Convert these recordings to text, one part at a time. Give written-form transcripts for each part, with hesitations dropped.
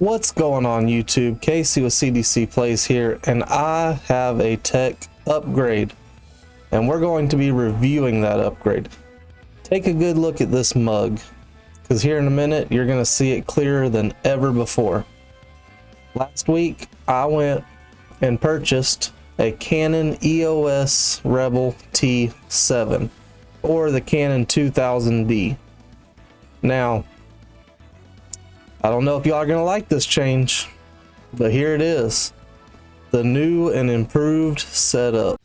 What's going on YouTube? Casey with CDCPLAYS here, and I have a tech upgrade, and we're going to be reviewing that upgrade. Take a good look at this mug, because here in a minute you're going to see it clearer than ever before. Last week I went and purchased a Canon EOS Rebel T7, or the Canon 2000D. Now, I don't know if y'all are gonna like this change, but here it is. The new and improved setup.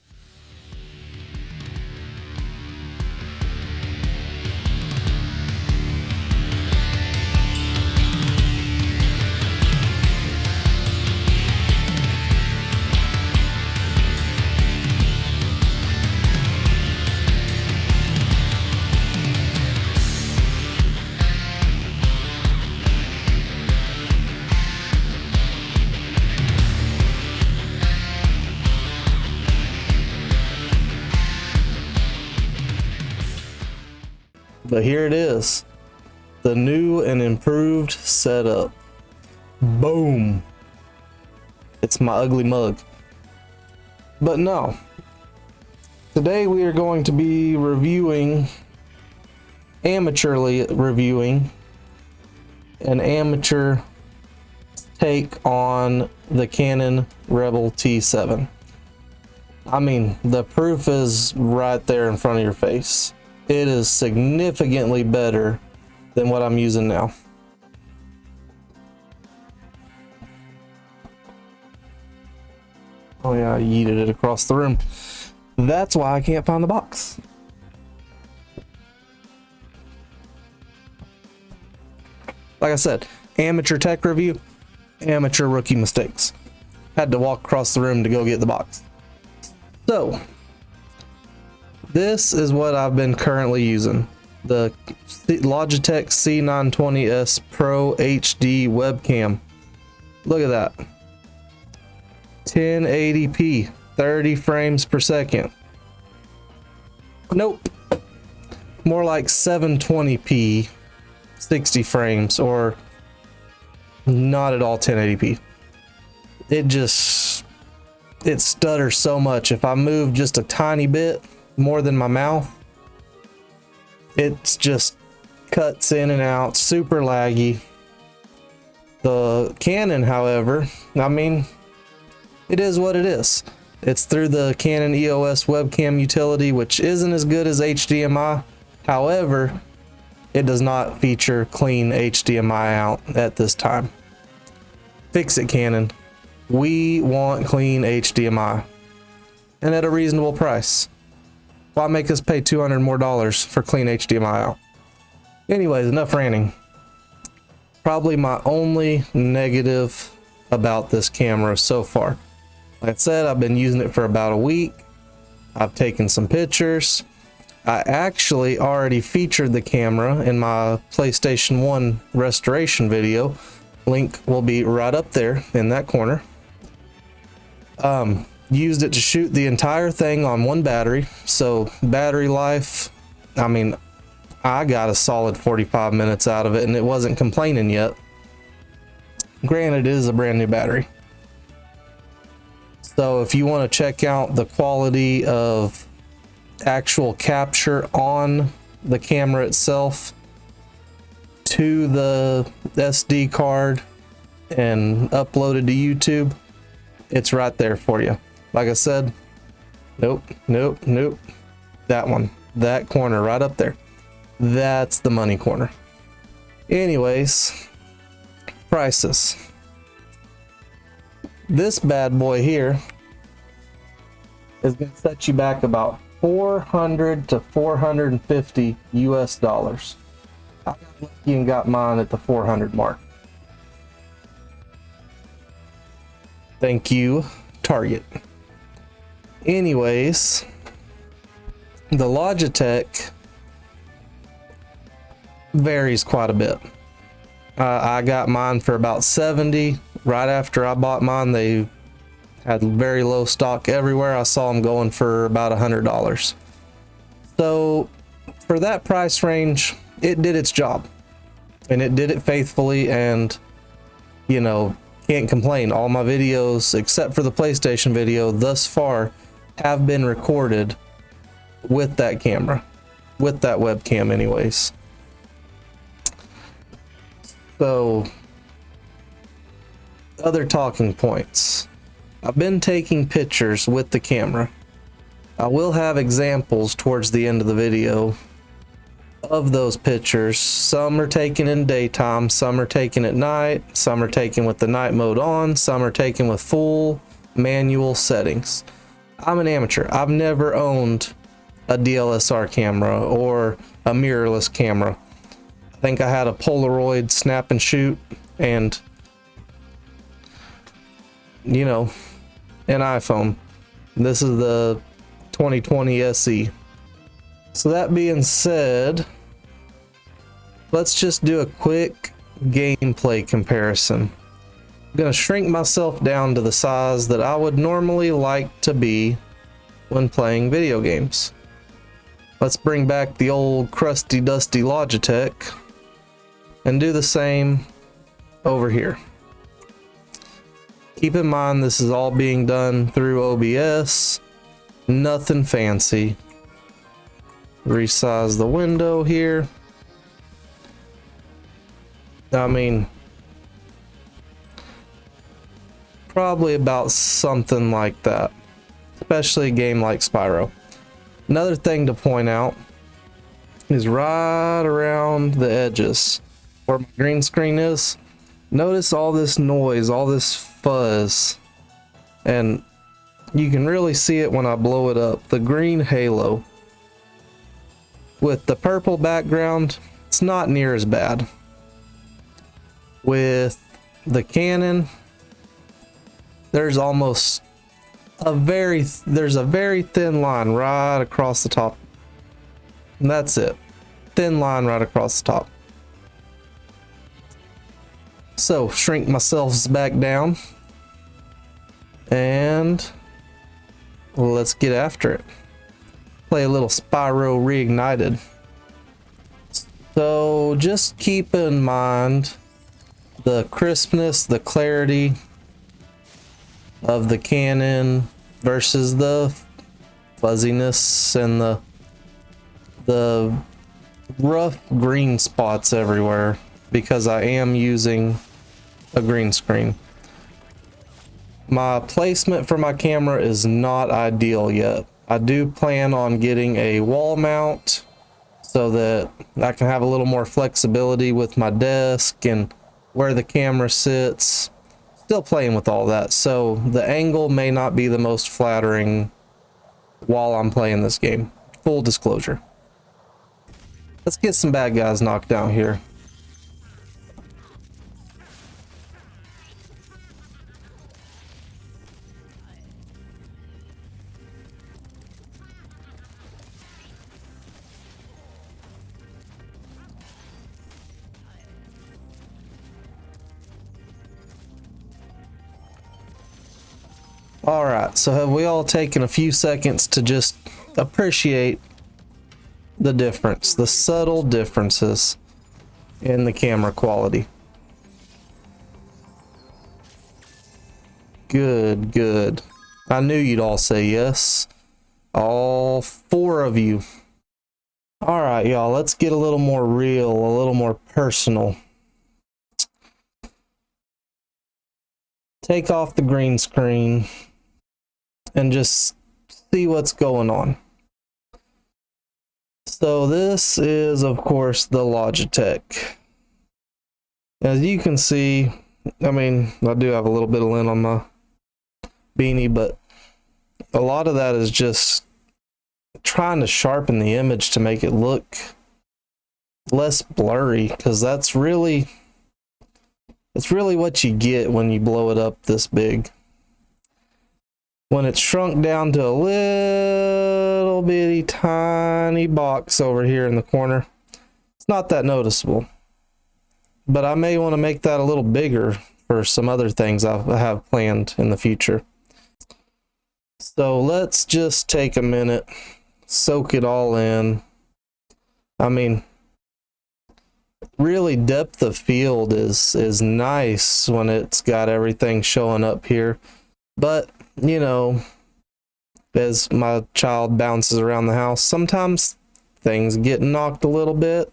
But here it is, the new and improved setup. Boom. It's my ugly mug. But no, today we are going to be amateurly reviewing an amateur take on the Canon Rebel T7. I mean, the proof is right there in front of your face. It is significantly better than what I'm using now. Oh yeah, I yeeted it across the room. That's why I can't find the box. Like I said, amateur tech review, amateur rookie mistakes. Had to walk across the room to go get the box. So, this is what I've been currently using. The Logitech C920S Pro HD webcam. Look at that. 1080p, 30 frames per second. Nope. More like 720p, 60 frames, or not at all 1080p. It stutters so much. If I move just a tiny bit more than my mouth, it's just cuts in and out, super laggy. The Canon, however, I mean, it is what it is. It's through the Canon EOS webcam utility, which isn't as good as HDMI. However, it does not feature clean HDMI out at this time. Fix it, Canon. We want clean HDMI, and at a reasonable price. Why make us pay $200 more for clean HDMI out? Anyways, enough ranting. Probably my only negative about this camera so far. Like I said, I've been using it for about a week. I've taken some pictures. I actually already featured the camera in my PlayStation 1 restoration video. Link will be right up there in that corner. Used it to shoot the entire thing on one battery, so battery life, I mean, I got a solid 45 minutes out of it and it wasn't complaining yet. Granted, it is a brand new battery. So if you want to check out the quality of actual capture on the camera itself to the SD card and upload it to YouTube, it's right there for you. Like I said, nope. That one, that corner right up there. That's the money corner. Anyways, prices. This bad boy here is going to set you back about $400 to $450 US. I got lucky and got mine at the 400 mark. Thank you, Target. Anyways, the Logitech varies quite a bit. I got mine for about $70. Right after I bought mine, they had very low stock everywhere. I saw them going for about $100. So for that price range, it did its job, and it did it faithfully, and you know, can't complain. All my videos, except for the PlayStation video thus far, have been recorded with that camera, with that webcam anyways. So, other talking points. I've been taking pictures with the camera. I will have examples towards the end of the video of those pictures. Some are taken in daytime, some are taken at night, some are taken with the night mode on, some are taken with full manual settings. I'm an amateur. I've never owned a DSLR camera or a mirrorless camera. I think I had a Polaroid snap and shoot and, you know, an iPhone. This is the 2020 SE. So that being said, let's just do a quick gameplay comparison. I'm gonna shrink myself down to the size that I would normally like to be when playing video games. Let's bring back the old crusty dusty Logitech and do the same over here. Keep in mind this is all being done through OBS, nothing fancy. Resize the window here. I mean, probably about something like that, especially a game like Spyro. Another thing to point out is right around the edges where my green screen is. Notice all this noise, all this fuzz, and you can really see it when I blow it up. The green halo with the purple background, it's not near as bad. With the Canon, there's almost a very thin line right across the top, and that's it. Thin line right across the top. So shrink myself back down and let's get after it. Play a little Spyro Reignited. So just keep in mind the crispness, the clarity of the Canon versus the fuzziness and the rough green spots everywhere, because I am using a green screen. My placement for my camera is not ideal yet. I do plan on getting a wall mount so that I can have a little more flexibility with my desk and where the camera sits. Still playing with all that, so the angle may not be the most flattering while I'm playing this game. Full disclosure. Let's get some bad guys knocked out here. Alright, so have we all taken a few seconds to just appreciate the difference, the subtle differences in the camera quality? Good, good. I knew you'd all say yes. All 4 of you. Alright, y'all, let's get a little more real, a little more personal. Take off the green screen and just see what's going on. So this is, of course, the Logitech. As you can see, I mean, I do have a little bit of lint on my beanie, but a lot of that is just trying to sharpen the image to make it look less blurry, because it's really what you get when you blow it up this big. When it's shrunk down to a little bitty tiny box over here in the corner, it's not that noticeable. But I may want to make that a little bigger for some other things I have planned in the future. So let's just take a minute, soak it all in. I mean, really depth of field is nice when it's got everything showing up here. But, you know, as my child bounces around the house, sometimes things get knocked a little bit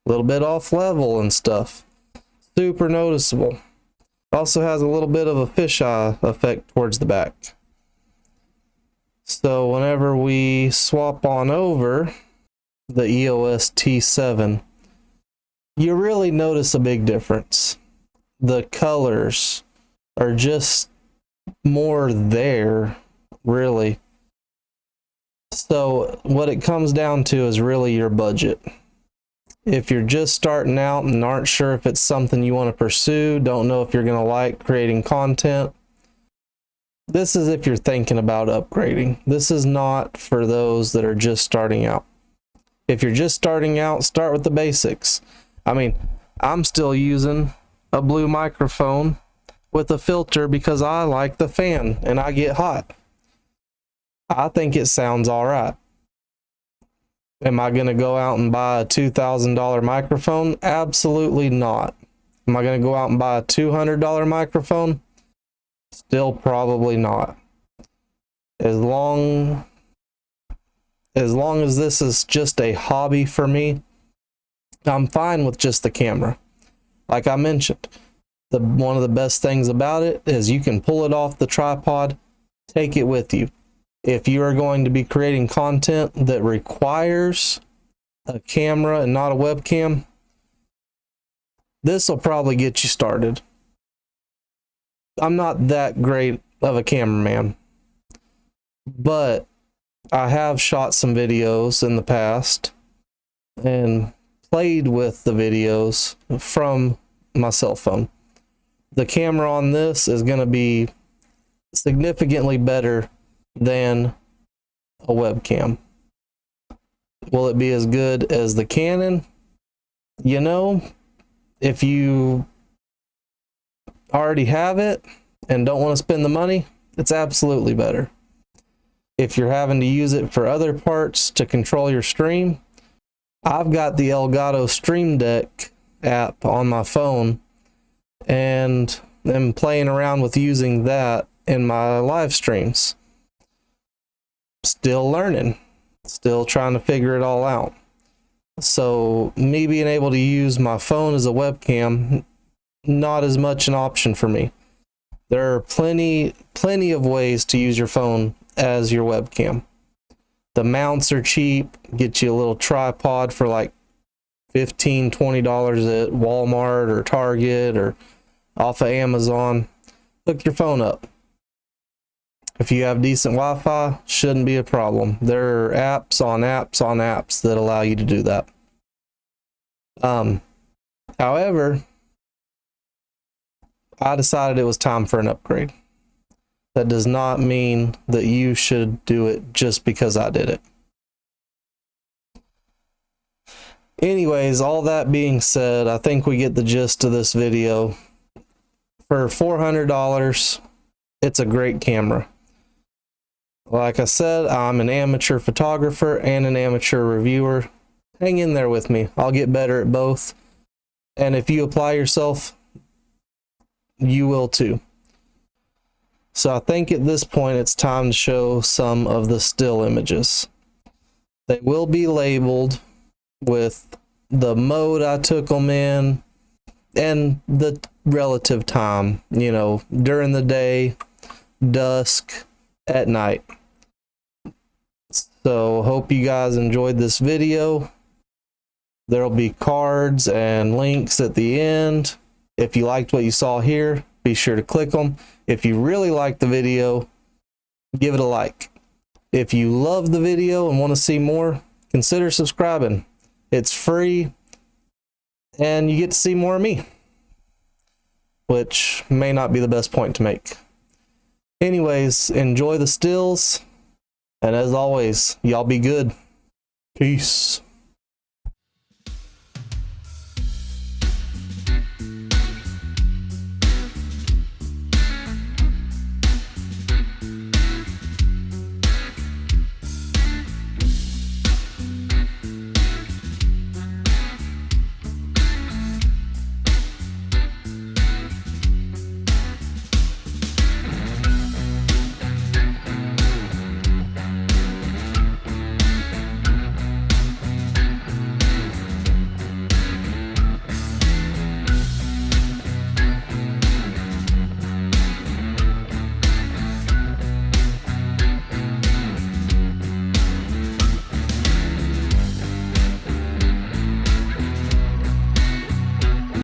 off level and stuff. Super noticeable. Also has a little bit of a fisheye effect towards the back. So whenever we swap on over the EOS T7, you really notice a big difference. The colors are just more there, really. So what it comes down to is really your budget. If you're just starting out and aren't sure if it's something you want to pursue, don't know if you're going to like creating content, this is if you're thinking about upgrading. This is not for those that are just starting out. If you're just starting out, start with the basics. I mean, I'm still using a blue microphone with a filter because I like the fan and I get hot. I think it sounds all right. Am I going to go out and buy a $2,000 microphone? Absolutely not. Am I going to go out and buy a $200 microphone? Still probably not. As long as this is just a hobby for me, I'm fine with just the camera. Like I mentioned, one of the best things about it is you can pull it off the tripod, take it with you. If you are going to be creating content that requires a camera and not a webcam, this will probably get you started. I'm not that great of a cameraman, but I have shot some videos in the past and played with the videos from my cell phone. The camera on this is going to be significantly better than a webcam. Will it be as good as the Canon? You know, if you already have it and don't want to spend the money, it's absolutely better. If you're having to use it for other parts to control your stream, I've got the Elgato Stream Deck app on my phone and am playing around with using that in my live streams. Still learning, still trying to figure it all out. So me being able to use my phone as a webcam, not as much an option for me. There are plenty of ways to use your phone as your webcam. The mounts are cheap. Get you a little tripod for like $15, $20 at Walmart or Target or off of Amazon. Hook your phone up. If you have decent Wi-Fi, shouldn't be a problem. There are apps on apps on apps that allow you to do that. However, I decided it was time for an upgrade. That does not mean that you should do it just because I did it. Anyways, all that being said, I think we get the gist of this video. For $400, it's a great camera. Like I said, I'm an amateur photographer and an amateur reviewer. Hang in there with me. I'll get better at both. And if you apply yourself, you will too. So I think at this point it's time to show some of the still images. They will be labeled with the mode I took them in and the relative time, you know, during the day, dusk, at night. So hope you guys enjoyed this video. There'll be cards and links at the end. If you liked what you saw here, be sure to click them. If you really liked the video, give it a like. If you love the video and want to see more, consider subscribing. It's free and you get to see more of me, which may not be the best point to make. Anyways, enjoy the stills, and as always, y'all be good. Peace.